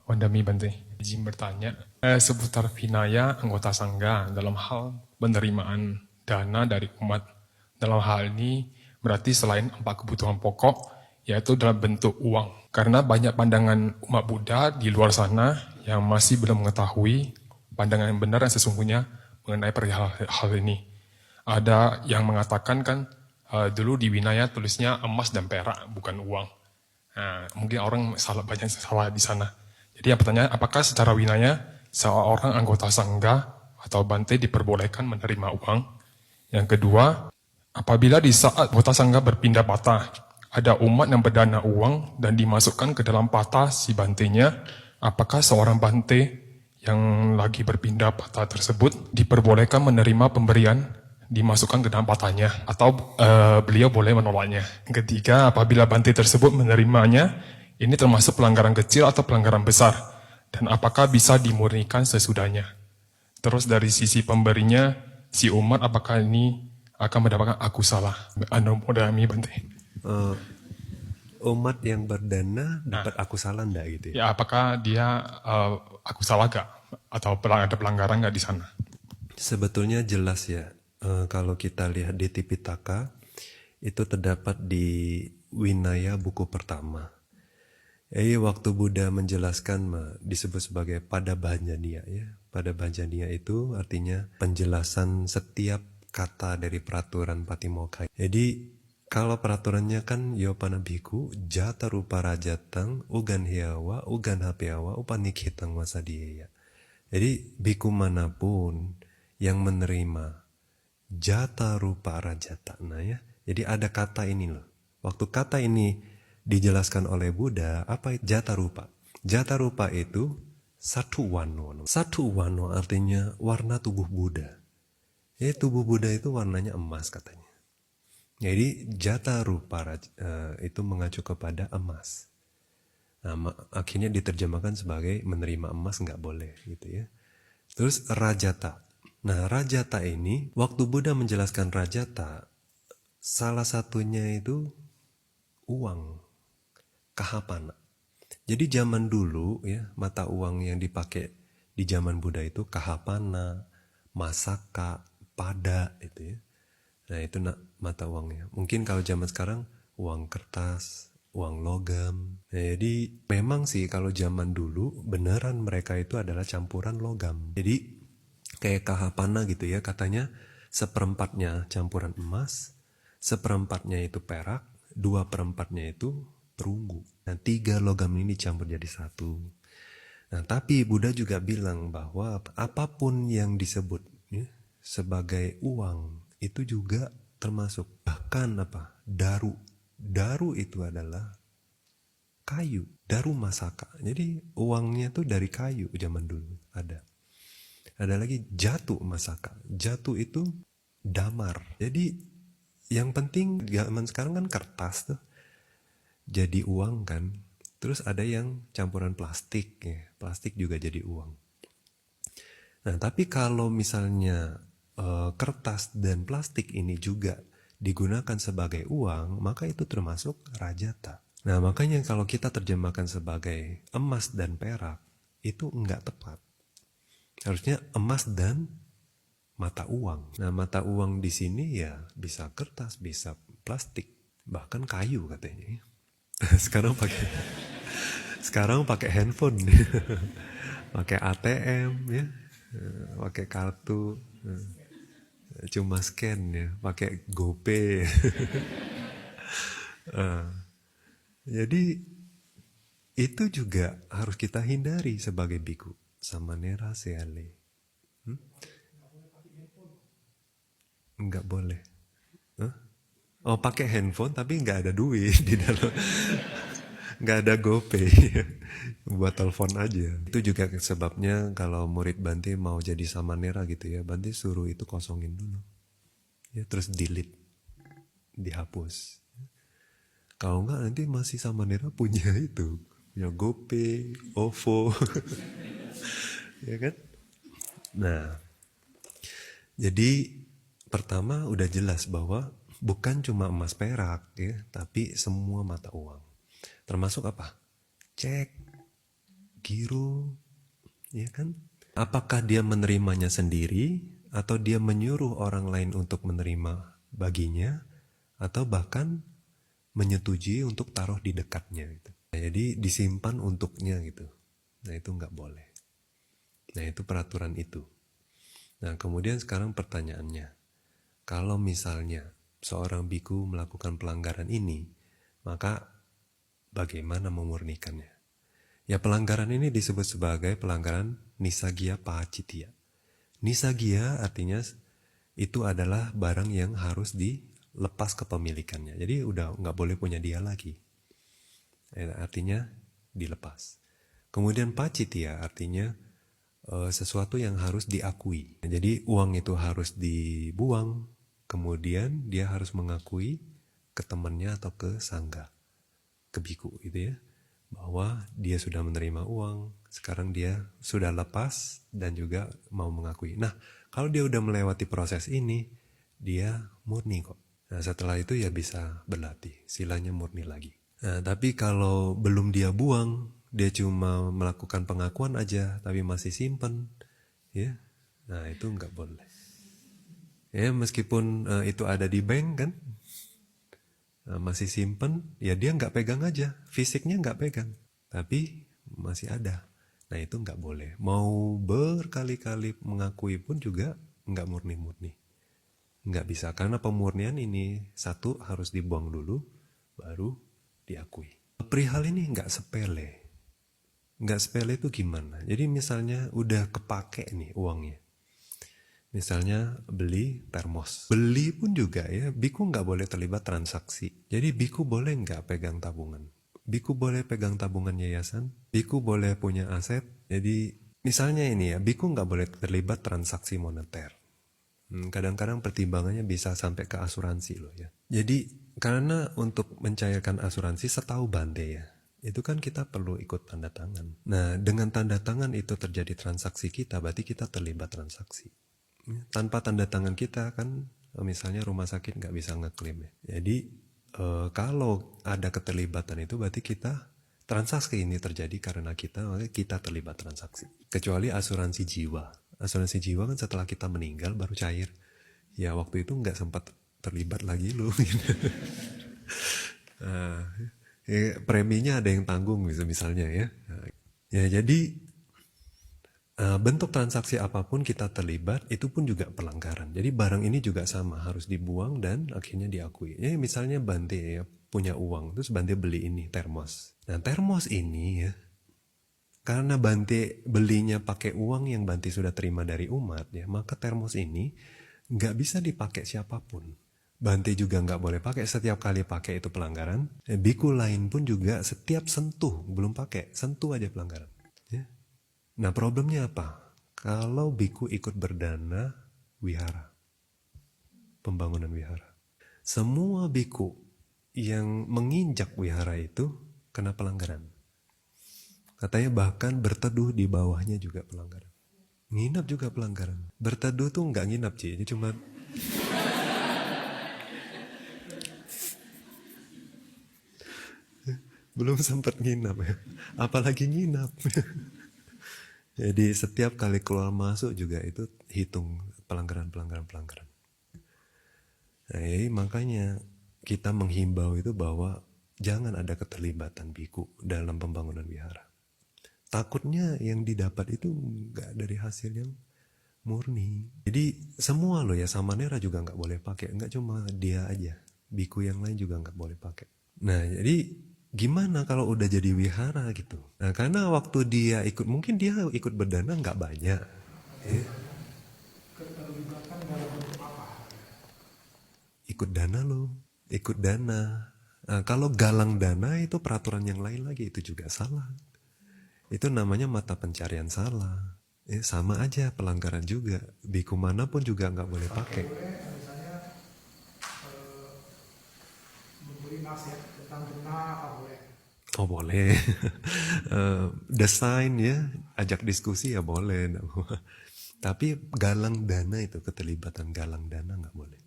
Wandami Bante, izin bertanya seputar Vinaya anggota Sangga dalam hal penerimaan dana dari umat. Dalam hal ini berarti selain 4 kebutuhan pokok, yaitu dalam bentuk uang. Karena banyak pandangan umat Buddha di luar sana yang masih belum mengetahui pandangan yang benar yang sesungguhnya mengenai perihal hal ini. Ada yang mengatakan kan dulu di Vinaya tulisnya emas dan perak, bukan uang. Nah, mungkin orang banyak salah di sana. Jadi yang pertanyaan, apakah secara winaya seorang anggota sangga atau bante diperbolehkan menerima uang? Yang kedua, apabila di saat anggota sangga berpindah patah, ada umat yang berdana uang dan dimasukkan ke dalam patah si bantenya, apakah seorang bante yang lagi berpindah patah tersebut diperbolehkan menerima pemberian dimasukkan ke dalam patahnya atau beliau boleh menolaknya. Ketiga, apabila bante tersebut menerimanya, ini termasuk pelanggaran kecil atau pelanggaran besar dan apakah bisa dimurnikan sesudahnya. Terus dari sisi pemberinya, si umat apakah ini akan mendapatkan aku salah. Anumodami Bante. Umat yang berdana dapat aku salah enggak gitu ya? Ya, apakah dia aku salah gak? Atau ada pelanggaran gak di sana? Sebetulnya jelas ya, kalau kita lihat di Tipitaka, itu terdapat di Winaya buku pertama. Waktu Buddha menjelaskan disebut sebagai pada Bhanjaniya ya. Pada Bhanjaniya itu artinya penjelasan setiap kata dari peraturan Patimokkha. Jadi kalau peraturannya kan Yopana Bhikkhu, jata rupa rajatang, ugan hiawa, ugan hapiawa, upanikhitang wasadiya. Jadi bhikkhu manapun yang menerima jata rupa rajatana ya. Jadi ada kata ini loh. Waktu kata ini dijelaskan oleh Buddha, apa itu jata rupa? Jata rupa itu satu wano. Satu wano artinya warna tubuh Buddha. Jadi tubuh Buddha itu warnanya emas katanya. Jadi jata rupa itu mengacu kepada emas. Nah, akhirnya diterjemahkan sebagai menerima emas nggak boleh gitu ya. Terus rajata. Nah, rajata ini, waktu Buddha menjelaskan rajata, salah satunya itu uang, kahapana. Jadi zaman dulu ya, mata uang yang dipakai di zaman Buddha itu kahapana, masaka, pada itu ya. Nah, itu mata uangnya. Mungkin kalau zaman sekarang uang kertas, uang logam. Nah, jadi memang sih kalau zaman dulu beneran mereka itu adalah campuran logam. Jadi kayak kahapana gitu ya, katanya seperempatnya campuran emas, seperempatnya itu perak, 2/4-nya itu perunggu. Nah, 3 logam ini dicampur jadi satu. Nah, tapi Buddha juga bilang bahwa apapun yang disebut ya, sebagai uang itu juga termasuk. Bahkan apa? Daru. Daru itu adalah kayu. Daru masaka. Jadi uangnya tuh dari kayu zaman dulu ada. Ada lagi jatu masaka. Jatu itu damar. Jadi yang penting zaman sekarang kan kertas tuh. Jadi uang kan. Terus ada yang campuran plastik ya. Plastik juga jadi uang. Nah, tapi kalau misalnya kertas dan plastik ini juga digunakan sebagai uang, maka itu termasuk rajata. Nah, makanya kalau kita terjemahkan sebagai emas dan perak, itu enggak tepat. Harusnya emas dan mata uang. Nah, mata uang di sini ya bisa kertas, bisa plastik, bahkan kayu katanya. Sekarang pakai handphone, pakai ATM ya, pakai kartu, cuma scan ya, pakai GoPay. Jadi itu juga harus kita hindari sebagai biku. Samanera seale. Enggak boleh. Hah? Oh, pakai handphone tapi nggak ada duit di dalam. Nggak ada GoPay. Buat telepon aja. Itu juga sebabnya kalau murid Bante mau jadi samanera gitu ya, Bante suruh itu kosongin dulu. Ya, terus delete. Dihapus. Kalau nggak nanti masih samanera punya itu. Punya GoPay, OVO. Ya kan? Nah, jadi pertama udah jelas bahwa bukan cuma emas perak ya, tapi semua mata uang. Termasuk apa? Cek, Giro, ya kan? Apakah dia menerimanya sendiri atau dia menyuruh orang lain untuk menerima baginya atau bahkan menyetujui untuk taruh di dekatnya gitu. Nah, jadi disimpan untuknya gitu. Nah, itu nggak boleh. Nah, itu peraturan itu. Nah, kemudian sekarang pertanyaannya. Kalau misalnya seorang biku melakukan pelanggaran ini, maka bagaimana memurnikannya? Ya, pelanggaran ini disebut sebagai pelanggaran Nissaggiya Pahacittiya. Nissaggiya artinya itu adalah barang yang harus dilepas kepemilikannya. Jadi udah nggak boleh punya dia lagi. Artinya dilepas. Kemudian Pahacittiya artinya sesuatu yang harus diakui. Jadi uang itu harus dibuang, kemudian dia harus mengakui ke temannya atau ke sangga, ke biku gitu ya, bahwa dia sudah menerima uang, sekarang dia sudah lepas dan juga mau mengakui. Nah, kalau dia udah melewati proses ini, dia murni kok. Nah, setelah itu ya bisa berlatih, silanya murni lagi. Nah, tapi kalau belum dia buang, dia cuma melakukan pengakuan aja, tapi masih simpen, ya, nah itu nggak boleh. Ya, meskipun itu ada di bank kan, masih simpen, ya dia nggak pegang aja, fisiknya nggak pegang, tapi masih ada. Nah itu nggak boleh. Mau berkali-kali mengakui pun juga nggak murni-murni, nggak bisa karena pemurnian ini satu harus dibuang dulu, baru diakui. Perihal ini nggak sepele. Nggak sepele itu gimana? Jadi misalnya udah kepake nih uangnya. Misalnya beli termos. Beli pun juga ya, biku nggak boleh terlibat transaksi. Jadi biku boleh nggak pegang tabungan? Biku boleh pegang tabungan yayasan. Biku boleh punya aset. Jadi misalnya ini ya, biku nggak boleh terlibat transaksi moneter. Kadang-kadang pertimbangannya bisa sampai ke asuransi loh ya. Jadi karena untuk mencairkan asuransi setahu Bante ya, itu kan kita perlu ikut tanda tangan. Nah, dengan tanda tangan itu terjadi transaksi kita, berarti kita terlibat transaksi. Tanpa tanda tangan kita kan, misalnya rumah sakit nggak bisa ngeklaim ya. Jadi kalau ada keterlibatan itu berarti kita, transaksi ini terjadi karena kita terlibat transaksi. Kecuali asuransi jiwa. Asuransi jiwa kan setelah kita meninggal baru cair. Ya waktu itu nggak sempat terlibat lagi lu. Preminya ada yang tanggung misalnya ya. Ya jadi bentuk transaksi apapun kita terlibat itu pun juga pelanggaran. Jadi barang ini juga sama harus dibuang dan akhirnya diakui. Ya misalnya Bante ya punya uang terus Bante beli ini termos. Nah termos ini ya karena Bante belinya pakai uang yang Bante sudah terima dari umat ya, maka termos ini nggak bisa dipakai siapapun. Bante juga nggak boleh pakai, setiap kali pakai itu pelanggaran. Biku lain pun juga setiap sentuh, belum pakai, sentuh aja pelanggaran. Ya. Nah problemnya apa? Kalau biku ikut berdana wihara, pembangunan wihara. Semua biku yang menginjak wihara itu kena pelanggaran. Katanya bahkan berteduh di bawahnya juga pelanggaran. Nginap juga pelanggaran. Berteduh tuh nggak nginap sih, ini cuma belum sempat nginap ya. Apalagi nginap. Jadi setiap kali keluar masuk juga itu hitung pelanggaran. Nah, makanya kita menghimbau itu bahwa jangan ada keterlibatan biku dalam pembangunan wihara. Takutnya yang didapat itu nggak dari hasil yang murni. Jadi semua loh ya, samanera juga nggak boleh pakai. Nggak cuma dia aja, biku yang lain juga nggak boleh pakai. Nah jadi gimana kalau udah jadi wihara gitu? Nah karena waktu dia ikut, mungkin dia ikut berdana nggak banyak. Ya. Ikut dana loh, ikut dana. Nah, kalau galang dana itu peraturan yang lain lagi, itu juga salah. Itu namanya mata pencarian salah. Ya, sama aja pelanggaran juga. Biku mana pun juga nggak boleh pakai. Misalnya memberi nasihat tentang benar apa boleh? Oh boleh. Desain ya, ajak diskusi ya boleh. Tapi galang dana itu, keterlibatan galang dana nggak boleh.